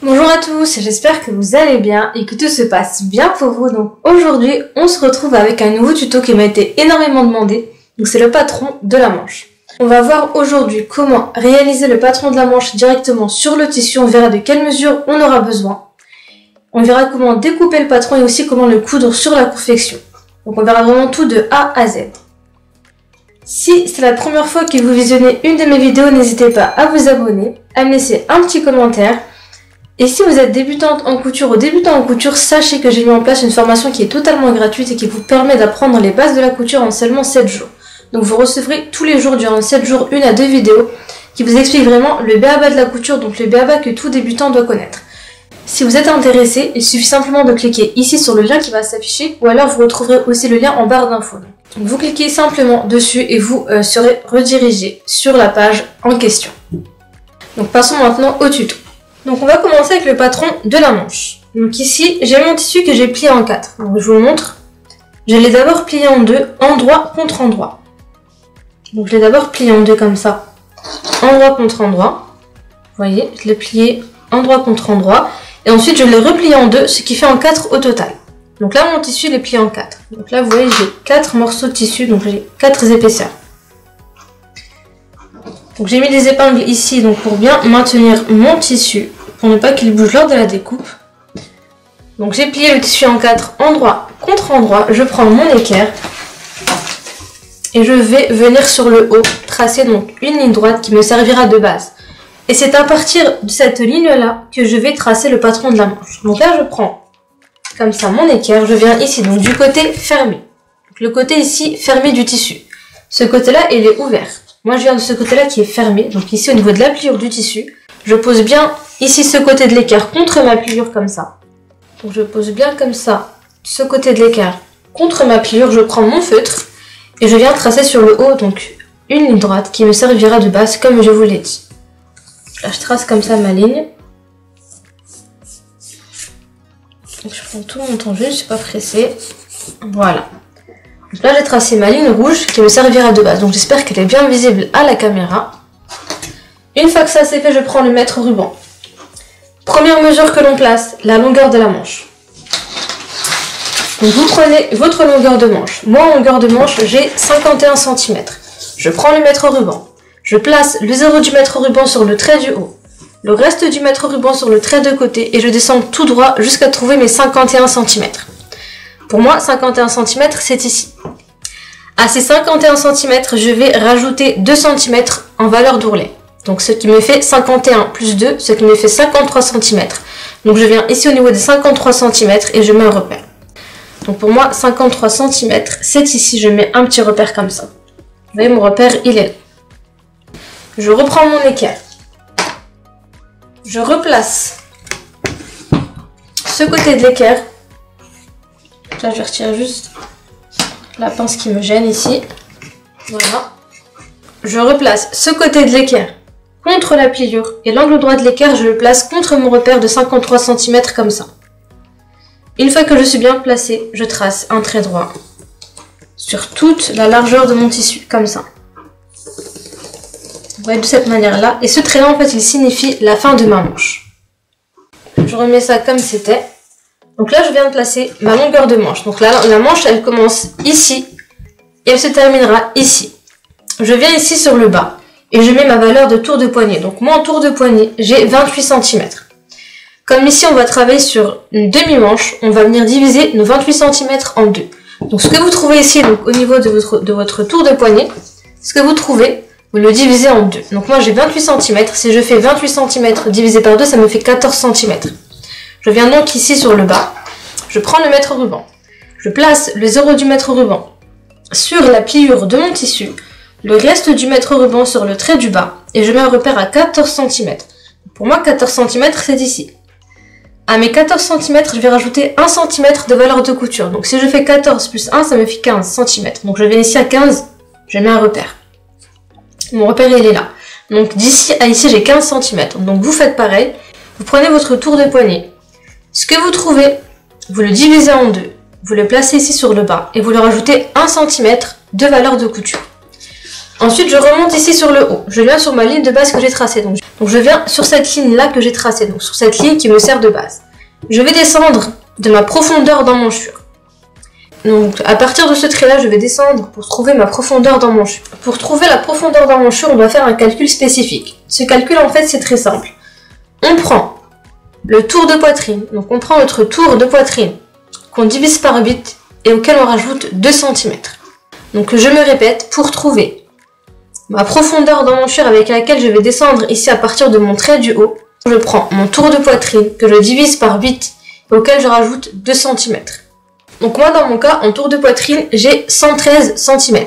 Bonjour à tous, j'espère que vous allez bien et que tout se passe bien pour vous. Donc aujourd'hui, on se retrouve avec un nouveau tuto qui m'a été énormément demandé. Donc c'est le patron de la manche. On va voir aujourd'hui comment réaliser le patron de la manche directement sur le tissu. On verra de quelles mesures on aura besoin. On verra comment découper le patron et aussi comment le coudre sur la confection. Donc on verra vraiment tout de A à Z. Si c'est la première fois que vous visionnez une de mes vidéos, n'hésitez pas à vous abonner, à me laisser un petit commentaire. Et si vous êtes débutante en couture ou débutant en couture, sachez que j'ai mis en place une formation qui est totalement gratuite et qui vous permet d'apprendre les bases de la couture en seulement 7 jours. Donc vous recevrez tous les jours durant 7 jours 1 à 2 vidéos qui vous expliquent vraiment le b.a.-ba de la couture, donc le b.a.-ba que tout débutant doit connaître. Si vous êtes intéressé, il suffit simplement de cliquer ici sur le lien qui va s'afficher ou alors vous retrouverez aussi le lien en barre d'infos. Donc vous cliquez simplement dessus et vous serez redirigé sur la page en question. Donc passons maintenant au tuto. Donc on va commencer avec le patron de la manche. Donc ici, j'ai mon tissu que j'ai plié en 4. Donc je vous montre. Je l'ai d'abord plié en 2, endroit contre endroit. Donc je l'ai d'abord plié en 2 comme ça, endroit contre endroit. Vous voyez, je l'ai plié endroit contre endroit. Et ensuite je l'ai replié en 2, ce qui fait en 4 au total. Donc là mon tissu il est plié en 4. Donc là vous voyez j'ai 4 morceaux de tissu, donc j'ai 4 épaisseurs. Donc j'ai mis des épingles ici donc pour bien maintenir mon tissu, pour ne pas qu'il bouge lors de la découpe. Donc j'ai plié le tissu en 4, endroit contre endroit. Je prends mon équerre et je vais venir sur le haut, tracer donc une ligne droite qui me servira de base. Et c'est à partir de cette ligne-là que je vais tracer le patron de la manche. Donc là je prends comme ça mon équerre, je viens ici donc du côté fermé. Donc, le côté ici fermé du tissu. Ce côté-là il est ouvert. Moi, je viens de ce côté-là qui est fermé, donc ici au niveau de la pliure du tissu. Je pose bien ici ce côté de l'équerre contre ma pliure comme ça. Donc je pose bien comme ça ce côté de l'équerre contre ma pliure. Je prends mon feutre et je viens tracer sur le haut donc une ligne droite qui me servira de base comme je vous l'ai dit. Là, je trace comme ça ma ligne. Donc je prends tout mon temps juste, je ne suis pas pressée. Voilà. Donc là, j'ai tracé ma ligne rouge qui me servira de base. Donc j'espère qu'elle est bien visible à la caméra. Une fois que ça c'est fait, je prends le mètre ruban. Première mesure que l'on place, la longueur de la manche. Donc vous prenez votre longueur de manche. Moi, en longueur de manche, j'ai 51 cm. Je prends le mètre ruban. Je place le 0 du mètre ruban sur le trait du haut. Le reste du mètre ruban sur le trait de côté. Et je descends tout droit jusqu'à trouver mes 51 cm. Pour moi, 51 cm, c'est ici. À ces 51 cm, je vais rajouter 2 cm en valeur d'ourlet. Donc ce qui me fait 51 plus 2, ce qui me fait 53 cm. Donc je viens ici au niveau des 53 cm et je mets un repère. Donc pour moi, 53 cm, c'est ici, je mets un petit repère comme ça. Vous voyez, mon repère, il est là. Je reprends mon équerre. Je replace ce côté de l'équerre. Là, je retire juste la pince qui me gêne ici. Voilà. Je replace ce côté de l'équerre contre la pliure et l'angle droit de l'équerre, je le place contre mon repère de 53 cm comme ça. Une fois que je suis bien placée, je trace un trait droit sur toute la largeur de mon tissu, comme ça. Vous voyez, de cette manière-là. Et ce trait-là, en fait, il signifie la fin de ma manche. Je remets ça comme c'était. Donc là, je viens de placer ma longueur de manche. Donc là, la manche, elle commence ici et elle se terminera ici. Je viens ici sur le bas et je mets ma valeur de tour de poignet. Donc moi, en tour de poignet, j'ai 28 cm. Comme ici, on va travailler sur une demi-manche, on va venir diviser nos 28 cm en deux. Donc ce que vous trouvez ici, donc au niveau de votre tour de poignet, ce que vous trouvez, vous le divisez en deux. Donc moi, j'ai 28 cm. Si je fais 28 cm divisé par 2, ça me fait 14 cm. Je viens donc ici sur le bas, je prends le mètre ruban, je place le 0 du mètre ruban sur la pliure de mon tissu, le reste du mètre ruban sur le trait du bas et je mets un repère à 14 cm. Pour moi, 14 cm, c'est ici. À mes 14 cm, je vais rajouter 1 cm de valeur de couture. Donc si je fais 14 plus 1, ça me fait 15 cm. Donc je viens ici à 15, je mets un repère. Mon repère, il est là. Donc d'ici à ici, j'ai 15 cm. Donc vous faites pareil, vous prenez votre tour de poignet. Ce que vous trouvez, vous le divisez en deux, vous le placez ici sur le bas et vous le rajoutez 1 cm de valeur de couture. Ensuite, je remonte ici sur le haut. Je viens sur ma ligne de base que j'ai tracée. Donc je viens sur cette ligne-là que j'ai tracée. Donc sur cette ligne qui me sert de base. Je vais descendre de ma profondeur d'emmanchure. Donc à partir de ce trait-là, je vais descendre pour trouver ma profondeur d'emmanchure. Pour trouver la profondeur d'emmanchure, on doit faire un calcul spécifique. Ce calcul, en fait, c'est très simple. On prend le tour de poitrine. Donc on prend notre tour de poitrine qu'on divise par 8 et auquel on rajoute 2 cm. Donc je me répète, pour trouver ma profondeur d'emmanchure avec laquelle je vais descendre ici à partir de mon trait du haut, je prends mon tour de poitrine que je divise par 8 et auquel je rajoute 2 cm. Donc moi dans mon cas, en tour de poitrine, j'ai 113 cm.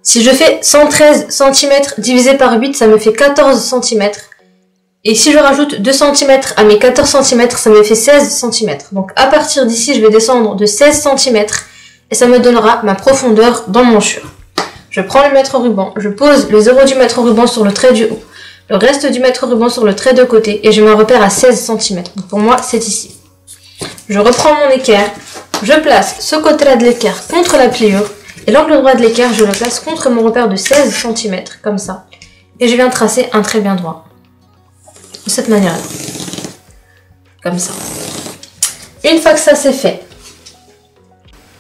Si je fais 113 cm divisé par 8, ça me fait 14 cm. Et si je rajoute 2 cm à mes 14 cm, ça me fait 16 cm. Donc à partir d'ici, je vais descendre de 16 cm et ça me donnera ma profondeur d'emmanchure. Je prends le mètre ruban, je pose le 0 du mètre ruban sur le trait du haut, le reste du mètre ruban sur le trait de côté et je me repère à 16 cm. Donc pour moi, c'est ici. Je reprends mon équerre, je place ce côté-là de l'équerre contre la pliure et l'angle droit de l'équerre, je le place contre mon repère de 16 cm, comme ça. Et je viens tracer un trait bien droit. De cette manière-là. Comme ça. Une fois que ça c'est fait,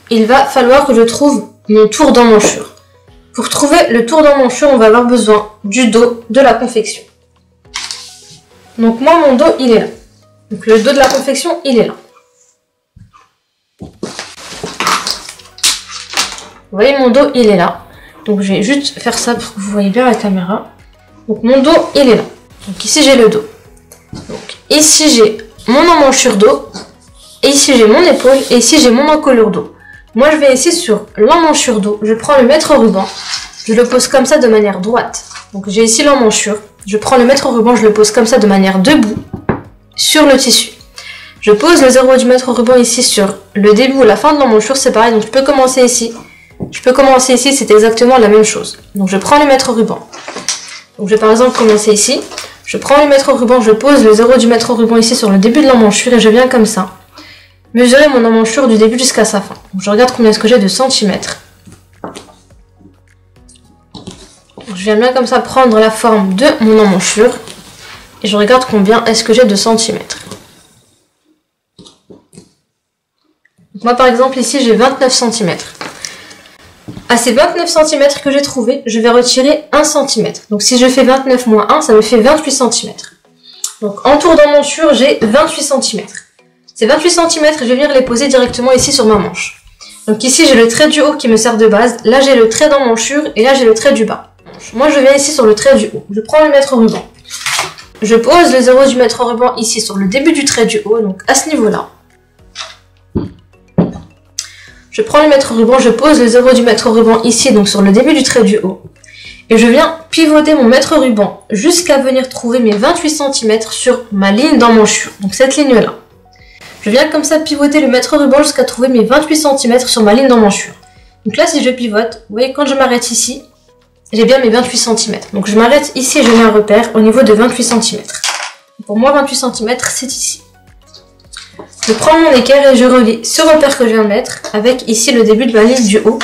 il va falloir que je trouve mon tour d'emmanchure. Pour trouver le tour d'emmanchure, on va avoir besoin du dos de la confection. Donc moi, mon dos, il est là. Donc le dos de la confection, il est là. Vous voyez, mon dos, il est là. Donc je vais juste faire ça pour que vous voyez bien la caméra. Donc mon dos, il est là. Donc ici, j'ai le dos. Donc ici, j'ai mon emmanchure dos. Et ici, j'ai mon épaule. Et ici, j'ai mon encolure dos. Moi, je vais ici sur l'emmanchure dos. Je prends le mètre ruban. Je le pose comme ça de manière droite. Donc j'ai ici l'emmanchure. Je prends le mètre ruban. Je le pose comme ça de manière debout sur le tissu. Je pose le 0 du mètre ruban ici sur le début ou la fin de l'emmanchure. C'est pareil. Donc je peux commencer ici. Je peux commencer ici. C'est exactement la même chose. Donc je prends le mètre ruban. Donc je vais par exemple commencer ici. Je prends le mètre ruban. Je pose le 0 du mètre ruban ici sur le début de l'emmanchure. Et je viens comme ça mesurer mon emmanchure du début jusqu'à sa fin. Donc je regarde combien est-ce que j'ai de centimètres. Je viens bien comme ça prendre la forme de mon emmanchure. Et je regarde combien est-ce que j'ai de centimètres. Donc moi par exemple ici j'ai 29 cm. À ces 29 cm que j'ai trouvé, je vais retirer 1 cm. Donc si je fais 29 moins 1, ça me fait 28 cm. Donc en tour d'emmanchure, j'ai 28 cm. Ces 28 cm, je vais venir les poser directement ici sur ma manche. Donc ici, j'ai le trait du haut qui me sert de base. Là, j'ai le trait d'emmanchure et là, j'ai le trait du bas. Moi, je viens ici sur le trait du haut. Je prends le mètre ruban. Je pose le 0 du mètre ruban ici sur le début du trait du haut, donc à ce niveau-là. Je prends le mètre ruban, je pose le 0 du mètre ruban ici, donc sur le début du trait du haut. Et je viens pivoter mon mètre ruban jusqu'à venir trouver mes 28 cm sur ma ligne d'emmanchure. Donc cette ligne-là. Je viens comme ça pivoter le mètre ruban jusqu'à trouver mes 28 cm sur ma ligne d'emmanchure. Donc là, si je pivote, vous voyez, quand je m'arrête ici, j'ai bien mes 28 cm. Donc je m'arrête ici et je mets un repère au niveau de 28 cm. Pour moi, 28 cm, c'est ici. Je prends mon équerre et je relie ce repère que je viens de mettre avec ici le début de ma ligne du haut,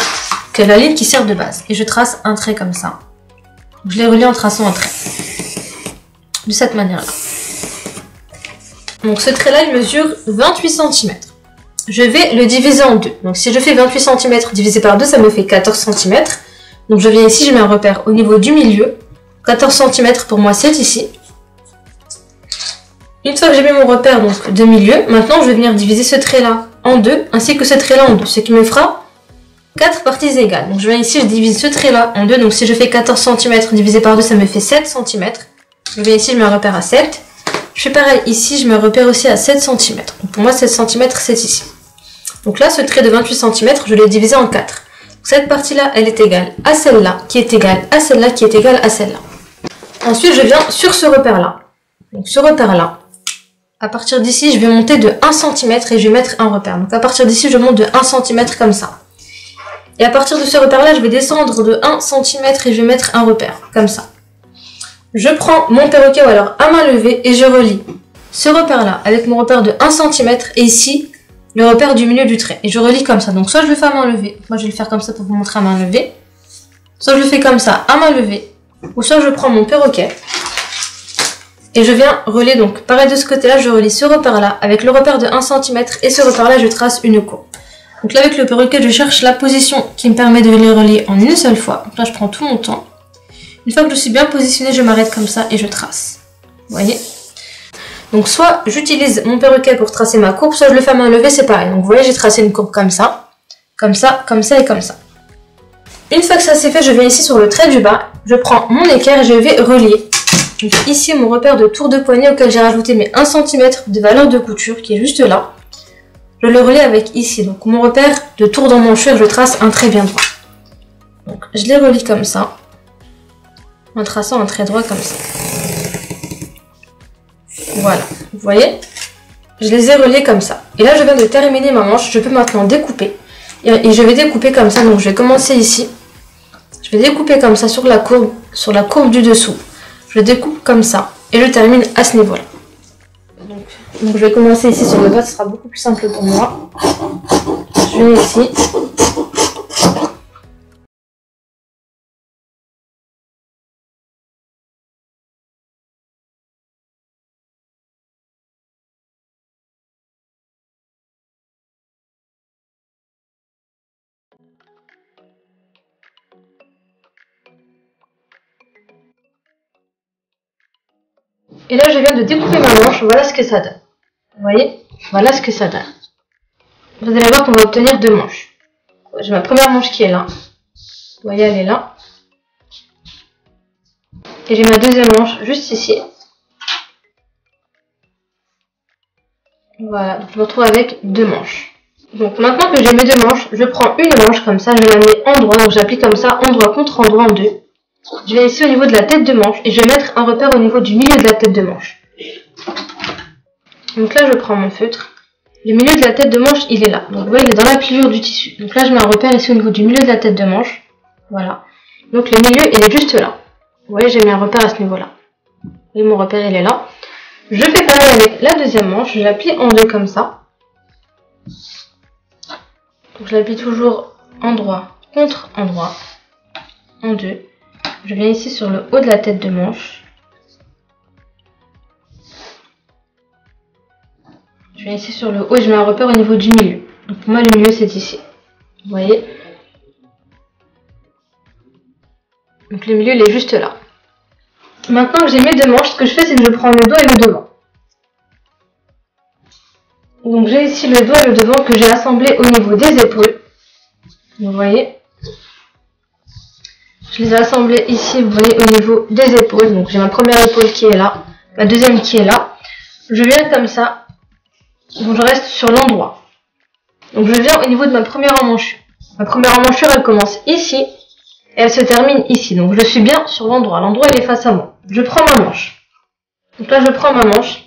qui est la ligne qui sert de base. Et je trace un trait comme ça. Je les relie en traçant un trait. De cette manière-là. Donc ce trait-là, il mesure 28 cm. Je vais le diviser en deux. Donc si je fais 28 cm divisé par 2, ça me fait 14 cm. Donc je viens ici, je mets un repère au niveau du milieu. 14 cm pour moi, c'est ici. Une fois que j'ai mis mon repère donc, de milieu, maintenant je vais venir diviser ce trait-là en deux, ainsi que ce trait-là en deux, ce qui me fera 4 parties égales. Donc je viens ici, je divise ce trait-là en deux. Donc si je fais 14 cm divisé par 2, ça me fait 7 cm. Je viens ici, je mets un repère à 7. Je fais pareil ici, je me repère aussi à 7 cm. Donc pour moi, 7 cm, c'est ici. Donc là, ce trait de 28 cm, je l'ai divisé en 4. Donc cette partie-là, elle est égale à celle-là, qui est égale à celle-là, qui est égale à celle-là. Ensuite, je viens sur ce repère-là. Donc ce repère-là, à partir d'ici, je vais monter de 1 cm et je vais mettre un repère. Donc à partir d'ici, je monte de 1 cm comme ça. Et à partir de ce repère-là, je vais descendre de 1 cm et je vais mettre un repère, comme ça. Je prends mon perroquet ou alors à main levée et je relie ce repère-là avec mon repère de 1 cm et ici, le repère du milieu du trait. Et je relie comme ça. Donc soit je le fais à main levée, moi je vais le faire comme ça pour vous montrer à main levée. Soit je fais comme ça à main levée, ou soit je prends mon perroquet et je viens relier. Donc pareil de ce côté-là, je relie ce repère-là avec le repère de 1 cm et ce repère-là, je trace une courbe. Donc là avec le perroquet, je cherche la position qui me permet de les relier en une seule fois. Donc là je prends tout mon temps. Une fois que je suis bien positionnée, je m'arrête comme ça et je trace. Vous voyez? Donc soit j'utilise mon perroquet pour tracer ma courbe, soit je le fais à main levée, c'est pareil. Donc vous voyez, j'ai tracé une courbe comme ça, comme ça, comme ça et comme ça. Une fois que ça c'est fait, je viens ici sur le trait du bas, je prends mon équerre et je vais relier. Donc ici mon repère de tour de poignet auquel j'ai rajouté mes 1 cm de valeur de couture qui est juste là. Je le relie avec ici, donc mon repère de tour d'emmanchure, je trace un trait bien droit. Donc je les relie comme ça, en traçant un trait droit comme ça. Voilà, vous voyez? Je les ai reliés comme ça. Et là je viens de terminer ma manche, je peux maintenant découper. Et je vais découper comme ça, donc je vais commencer ici. Je vais découper comme ça sur la courbe du dessous. Je découpe comme ça et je termine à ce niveau-là. Donc je vais commencer ici sur le bas, ce sera beaucoup plus simple pour moi. Je viens ici. Et là je viens de découper ma manche, voilà ce que ça donne. Vous voyez? Voilà ce que ça donne. Vous allez voir qu'on va obtenir 2 manches. J'ai ma première manche qui est là. Vous voyez, elle est là. Et j'ai ma deuxième manche juste ici. Voilà, donc je me retrouve avec 2 manches. Donc maintenant que j'ai mes 2 manches, je prends une manche comme ça, je la mets endroit, donc j'applique comme ça, endroit contre endroit en 2. Je vais ici au niveau de la tête de manche et je vais mettre un repère au niveau du milieu de la tête de manche. Donc là je prends mon feutre. Le milieu de la tête de manche, il est là. Donc vous voyez, il est dans la pliure du tissu. Donc là, je mets un repère ici au niveau du milieu de la tête de manche. Voilà. Donc le milieu, il est juste là. Vous voyez, j'ai mis un repère à ce niveau-là. Et mon repère, il est là. Je fais pareil avec la deuxième manche. Je la plie en 2 comme ça. Donc je la plie toujours endroit contre endroit. En 2. Je viens ici sur le haut de la tête de manche. Je viens ici sur le haut et je mets un repère au niveau du milieu. Donc pour moi, le milieu, c'est ici. Vous voyez? Donc le milieu, il est juste là. Maintenant que j'ai mes 2 manches, ce que je fais, c'est que je prends le dos et le devant. Donc j'ai ici le dos et le devant que j'ai assemblé au niveau des épaules. Vous voyez? Je les ai assemblés ici, vous voyez, au niveau des épaules. Donc j'ai ma première épaule qui est là, ma deuxième qui est là. Je viens comme ça. Donc je reste sur l'endroit. Donc je viens au niveau de ma première emmanchure. Ma première emmanchure, elle commence ici et elle se termine ici. Donc je suis bien sur l'endroit. L'endroit, il est face à moi. Je prends ma manche. Donc là, je prends ma manche.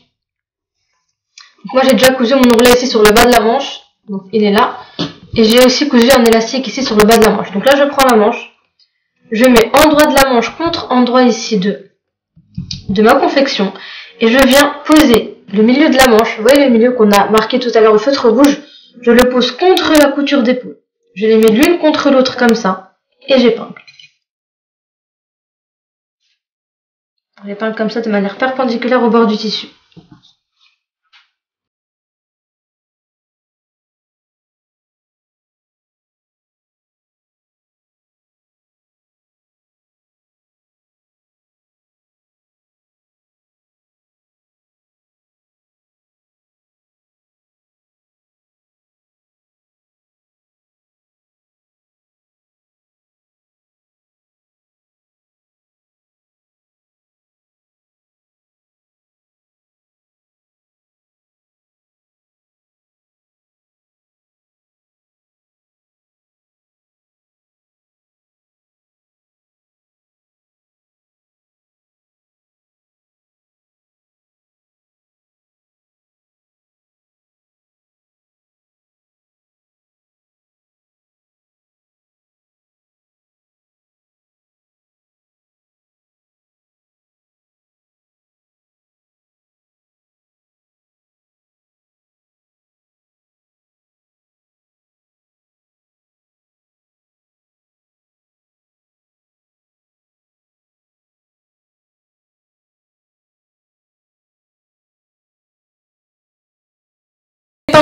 Donc moi, j'ai déjà cousu mon ourlet ici sur le bas de la manche. Donc il est là. Et j'ai aussi cousu un élastique ici sur le bas de la manche. Donc là, je prends ma manche. Je mets endroit de la manche contre endroit ici de ma confection. Et je viens poser le milieu de la manche. Vous voyez le milieu qu'on a marqué tout à l'heure au feutre rouge? Je le pose contre la couture d'épaule. Je les mets l'une contre l'autre comme ça. Et j'épingle. J'épingle comme ça de manière perpendiculaire au bord du tissu.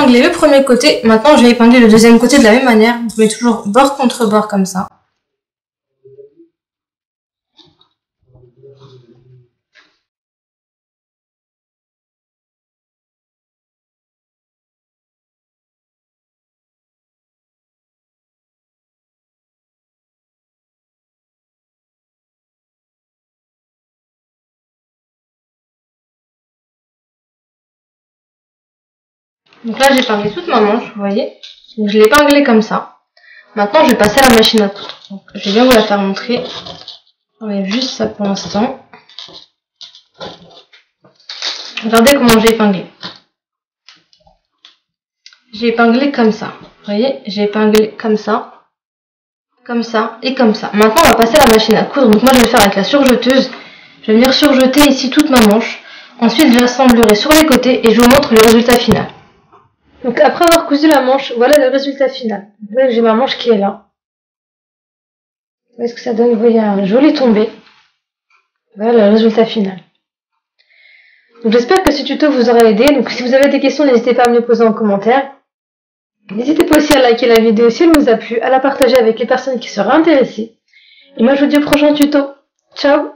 épinglé le premier côté. Maintenant, je vais épingler le deuxième côté de la même manière. Je mets toujours bord contre bord comme ça. Donc là, j'ai épinglé toute ma manche, vous voyez. Donc je l'ai épinglé comme ça. Maintenant, je vais passer à la machine à coudre. Donc, je vais bien vous la faire montrer. J'enlève juste ça pour l'instant. Regardez comment j'ai épinglé. J'ai épinglé comme ça. Vous voyez, j'ai épinglé comme ça et comme ça. Maintenant, on va passer à la machine à coudre. Donc moi, je vais le faire avec la surjeteuse. Je vais venir surjeter ici toute ma manche. Ensuite, j'assemblerai sur les côtés et je vous montre le résultat final. Donc après avoir cousu la manche, voilà le résultat final. Vous voyez que j'ai ma manche qui est là. Vous voyez ce que ça donne? Vous voyez un joli tombé. Voilà le résultat final. Donc j'espère que ce tuto vous aura aidé. Donc si vous avez des questions, n'hésitez pas à me les poser en commentaire. N'hésitez pas aussi à liker la vidéo si elle vous a plu, à la partager avec les personnes qui seraient intéressées. Et moi je vous dis au prochain tuto. Ciao!